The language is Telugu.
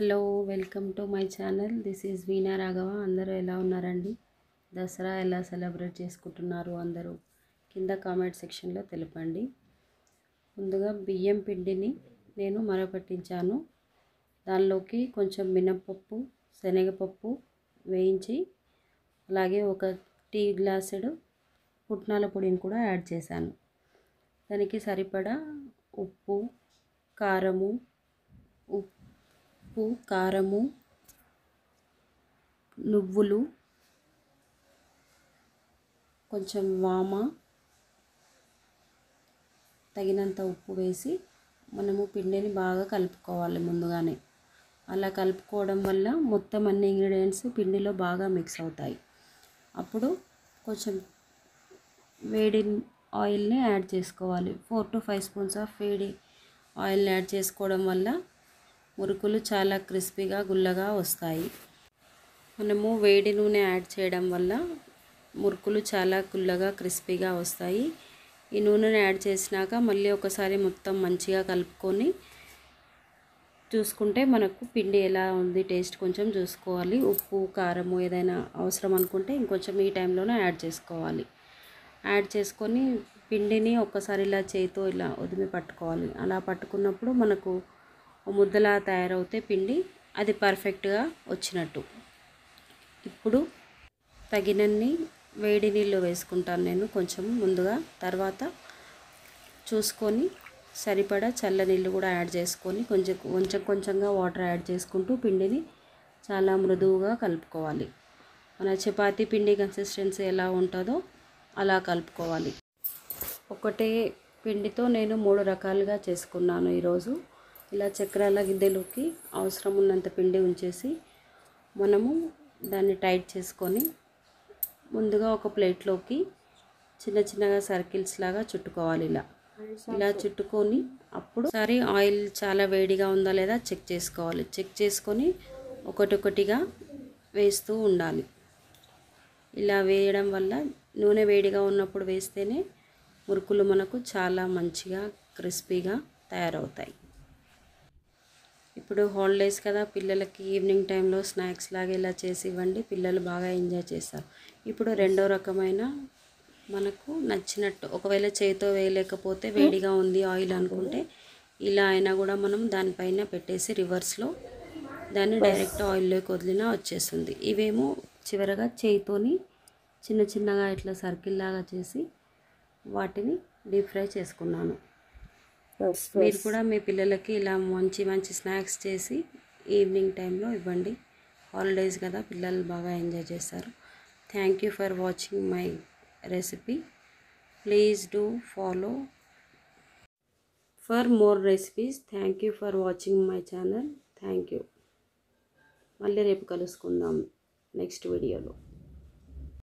Hello welcome to my channel. This is Veena Raghava. అందరూ ఎలా ఉన్నారండి? దసరా ఎలా సెలబ్రేట్ చేసుకుంటున్నారు అందరూ? కింద కామెంట్ సెక్షన్లో తెలపండి. ముందుగా బియ్యం పిండిని నేను మరపట్టించాను. దానిలోకి కొంచెం మినపప్పు, శనగపప్పు వేయించి, అలాగే ఒక టీ గ్లాసుడు పుట్నాల పొడిని కూడా యాడ్ చేశాను. దానికి సరిపడా ఉప్పు, కారము, నువ్వులు, కొంచెం వామ, తగినంత ఉప్పు వేసి మనము పిండిని బాగా కలుపుకోవాలి ముందుగానే. అలా కలుపుకోవడం వల్ల మొత్తం అన్ని ఇంగ్రీడియంట్స్ పిండిలో బాగా మిక్స్ అవుతాయి. అప్పుడు కొంచెం వేడి ఆయిల్ని యాడ్ చేసుకోవాలి. 4 to 5 స్పూన్స్ ఆఫ్ వేడి ఆయిల్ని యాడ్ చేసుకోవడం వల్ల మురుకులు చాలా క్రిస్పీగా గుల్లగా వస్తాయి. మనము వేడి నూనె యాడ్ చేయడం వల్ల మురుకులు చాలా గుల్లగా క్రిస్పీగా వస్తాయి. ఈ నూనెను యాడ్ చేసినాక మళ్ళీ ఒకసారి మొత్తం మంచిగా కలుపుకొని చూసుకుంటే మనకు పిండి ఎలా ఉంది టేస్ట్ కొంచెం చూసుకోవాలి. ఉప్పు, కారము ఏదైనా అవసరం అనుకుంటే ఇంకొంచెం ఈ టైంలోనే యాడ్ చేసుకోవాలి. యాడ్ చేసుకొని పిండిని ఒక్కసారి ఇలా చేతితో ఇలా ఒదిమి పట్టుకోవాలి. అలా పట్టుకున్నప్పుడు మనకు ముద్దలా తయారవుతే పిండి అది పర్ఫెక్ట్గా వచ్చినట్టు. ఇప్పుడు తగినన్ని వేడి నీళ్ళు వేసుకుంటాను నేను కొంచెం ముందుగా. తర్వాత చూసుకొని సరిపడా చల్ల నీళ్ళు కూడా యాడ్ చేసుకొని కొంచెంగా వాటర్ యాడ్ చేసుకుంటూ పిండిని చాలా మృదువుగా కలుపుకోవాలి. మన చపాతీ పిండి కన్సిస్టెన్సీ ఎలా ఉంటుందో అలా కలుపుకోవాలి. ఒకటే పిండితో నేను 3 రకాలుగా చేసుకున్నాను ఈరోజు. ఇలా చక్రాల గిద్దెలోకి అవసరం ఉన్నంత పిండి ఉంచేసి మనము దాన్ని టైట్ చేసుకొని ముందుగా ఒక ప్లేట్లోకి చిన్నగా సర్కిల్స్ లాగా చుట్టుకోవాలి. ఇలా చుట్టుకొని అప్పుడు ఒకసారి ఆయిల్ చాలా వేడిగా ఉందా లేదా చెక్ చేసుకోవాలి. చెక్ చేసుకొని ఒకటొకటిగా వేస్తూ ఉండాలి. ఇలా వేయడం వల్ల నూనె వేడిగా ఉన్నప్పుడు వేస్తేనే మురుకులు మనకు చాలా మంచిగా క్రిస్పీగా తయారవుతాయి. ఇప్పుడు హాలిడేస్ కదా, పిల్లలకి ఈవినింగ్ టైంలో స్నాక్స్ లాగా ఇలా చేసి ఇవ్వండి. పిల్లలు బాగా ఎంజాయ్ చేస్తారు. ఇప్పుడు రెండో రకమైన మనకు నచ్చినట్టు, ఒకవేళ చేతితో వేయలేకపోతే వేడిగా ఉంది ఆయిల్ అనుకుంటే ఇలా అయినా కూడా మనం దానిపైన పెట్టేసి రివర్స్లో దాన్ని డైరెక్ట్ ఆయిల్లోకి వదిలినా వచ్చేస్తుంది. ఇవేమో చివరగా చేతితోని చిన్నగా ఇట్లా సర్కిల్ లాగా చేసి వాటిని డీప్ ఫ్రై చేసుకున్నాను. మీరు కూడా మీ పిల్లలకి ఇలా మంచి స్నాక్స్ చేసి ఈవినింగ్ టైంలో ఇవ్వండి. హాలిడేస్ కదా, పిల్లలు బాగా ఎంజాయ్ చేస్తారు. Thank you for watching my recipe. Please do follow for more recipes. Thank you for watching my channel. Thank you. మళ్ళీ రేపు కలుసుకుందాం నెక్స్ట్ వీడియోలో.